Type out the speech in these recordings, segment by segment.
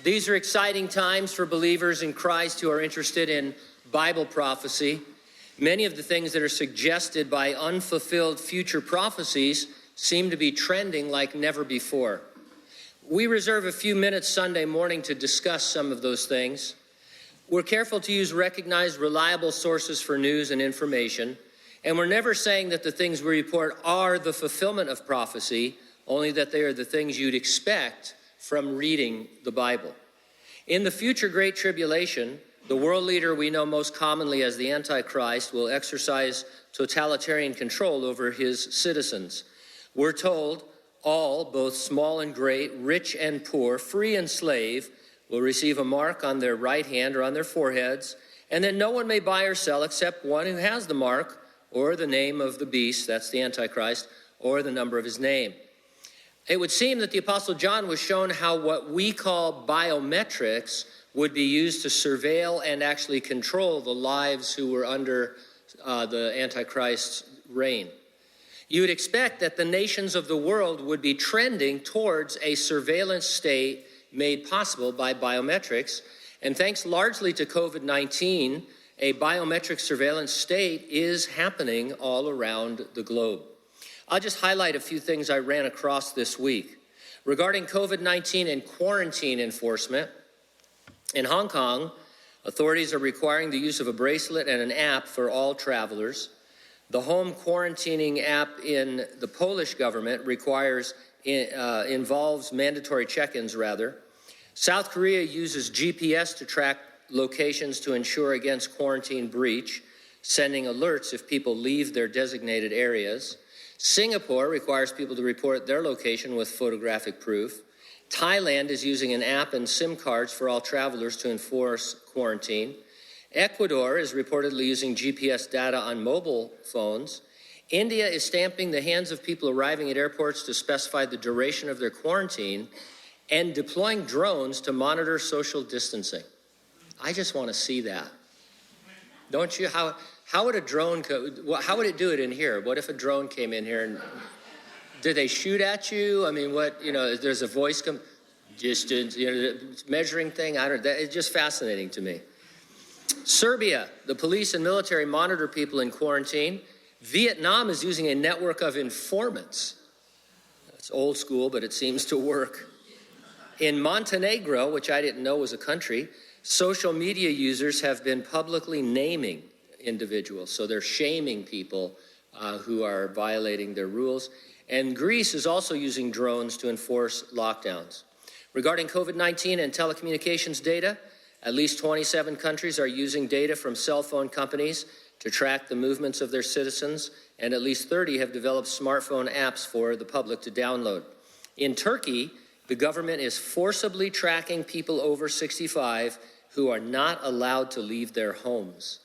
These are exciting times for believers in Christ who are interested in Bible prophecy. Many of the things that are suggested by unfulfilled future prophecies seem to be trending like never before. We reserve a few minutes Sunday morning to discuss some of those things. We're careful to use recognized, reliable sources for news and information, and we're never saying that the things we report are the fulfillment of prophecy, only that they are the things you'd expect from reading the Bible. In the future Great Tribulation, the world leader we know most commonly as the antichrist will exercise totalitarian control over his citizens. We're told all, both small and great, rich and poor, free and slave, will receive a mark on their right hand or on their foreheads, and that no one may buy or sell except one who has the mark or the name of the beast, that's the Antichrist, or the number of his name. It would seem that the Apostle John was shown how what we call biometrics would be used to surveil and actually control the lives who were under the Antichrist's reign. You would expect that the nations of the world would be trending towards a surveillance state made possible by biometrics. And thanks largely to COVID-19, a biometric surveillance state is happening all around the globe. I'll just highlight a few things I ran across this week. Regarding COVID-19 and quarantine enforcement, in Hong Kong, authorities are requiring the use of a bracelet and an app for all travelers. The home quarantining app in the Polish government involves mandatory check-ins rather. South Korea uses GPS to track locations to ensure against quarantine breach, sending alerts if people leave their designated areas. Singapore requires people to report their location with photographic proof. Thailand is using an app and SIM cards for all travelers to enforce quarantine. Ecuador is reportedly using GPS data on mobile phones. India is stamping the hands of people arriving at airports to specify the duration of their quarantine and deploying drones to monitor social distancing. I just want to see that. Don't you? How would a drone, how would it do it in here? What if a drone came in here and did they shoot at you? I mean, there's a voice distance, measuring thing. It's just fascinating to me. Serbia, the police and military monitor people in quarantine. Vietnam is using a network of informants. It's old school, but it seems to work. In Montenegro, which I didn't know was a country, social media users have been publicly naming individuals. So they're shaming people who are violating their rules. And Greece is also using drones to enforce lockdowns. Regarding COVID-19 and telecommunications data, at least 27 countries are using data from cell phone companies to track the movements of their citizens, and at least 30 have developed smartphone apps for the public to download. In Turkey, the government is forcibly tracking people over 65 who are not allowed to leave their homes.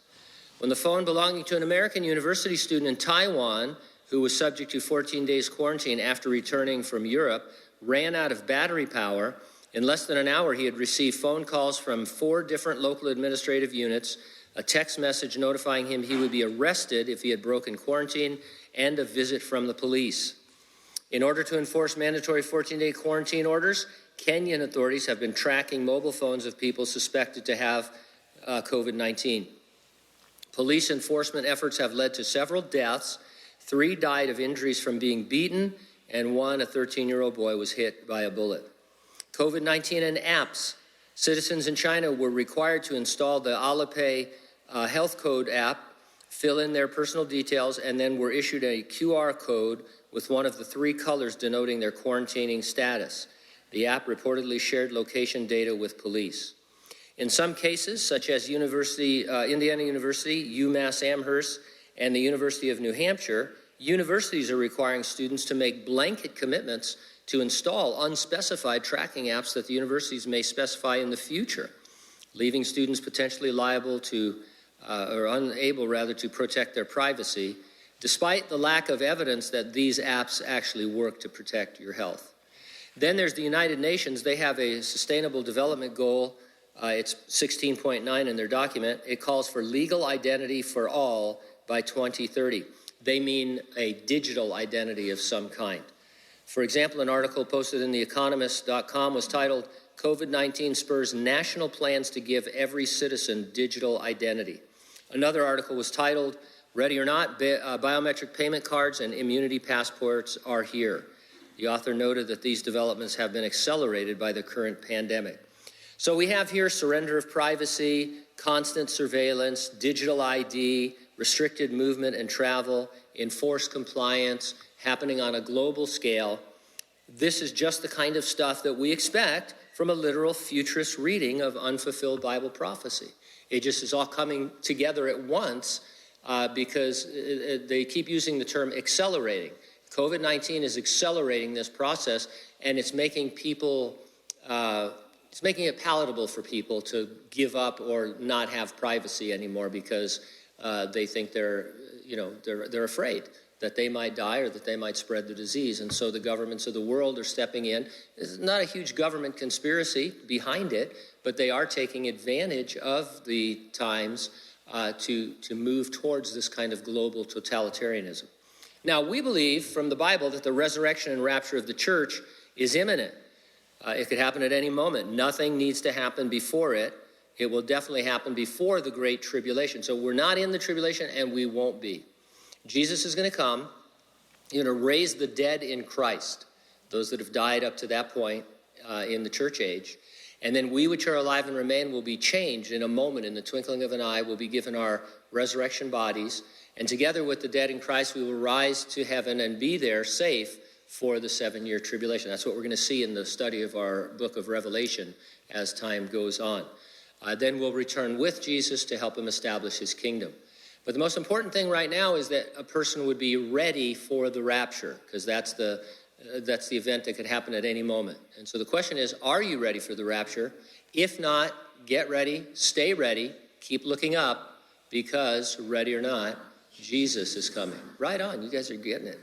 When the phone belonging to an American university student in Taiwan, who was subject to 14 days quarantine after returning from Europe, ran out of battery power, in less than an hour he had received phone calls from 4 different local administrative units, a text message notifying him he would be arrested if he had broken quarantine, and a visit from the police. In order to enforce mandatory 14-day quarantine orders, Kenyan authorities have been tracking mobile phones of people suspected to have COVID-19. Police enforcement efforts have led to several deaths. 3 died of injuries from being beaten, and 1, a 13-year-old boy, was hit by a bullet. COVID-19 and apps. Citizens in China were required to install the Alipay health code app, fill in their personal details, and then were issued a QR code with one of the 3 colors denoting their quarantining status. The app reportedly shared location data with police. In some cases, such as Indiana University, UMass Amherst, and the University of New Hampshire, universities are requiring students to make blanket commitments to install unspecified tracking apps that the universities may specify in the future, leaving students potentially liable to, or unable rather, to protect their privacy, despite the lack of evidence that these apps actually work to protect your health. Then there's the United Nations. They have a sustainable development goal. It's 16.9 in their document. It calls for legal identity for all by 2030. They mean a digital identity of some kind. For example, an article posted in theeconomist.com was titled, COVID-19 spurs national plans to give every citizen digital identity. Another article was titled, Ready or Not, Biometric Payment Cards and Immunity Passports Are Here. The author noted that these developments have been accelerated by the current pandemic. So we have here surrender of privacy, constant surveillance, digital ID, restricted movement and travel, enforced compliance, happening on a global scale. This is just the kind of stuff that we expect from a literal futurist reading of unfulfilled Bible prophecy. It just is all coming together at once because they keep using the term accelerating. COVID-19 is accelerating this process, and it's making people, it's making it palatable for people to give up or not have privacy anymore because they think they're afraid that they might die or that they might spread the disease. And so the governments of the world are stepping in. There's not a huge government conspiracy behind it, but they are taking advantage of the times to move towards this kind of global totalitarianism. Now, we believe from the Bible that the resurrection and rapture of the church is imminent. It could happen at any moment. Nothing needs to happen before it. It will definitely happen before the Great Tribulation. So we're not in the tribulation, and we won't be. Jesus is going to come, raise the dead in Christ, those that have died up to that point in the church age. And then we which are alive and remain will be changed in a moment, in the twinkling of an eye, will be given our resurrection bodies. And together with the dead in Christ, we will rise to heaven and be there safe for the 7-year tribulation. That's what we're going to see in the study of our book of Revelation as time goes on. Then we'll return with Jesus to help him establish his kingdom. But the most important thing right now is that a person would be ready for the rapture, because that's the event that could happen at any moment. And so the question is, are you ready for the rapture? If not, get ready, stay ready, keep looking up, because ready or not, Jesus is coming. Right on, you guys are getting it.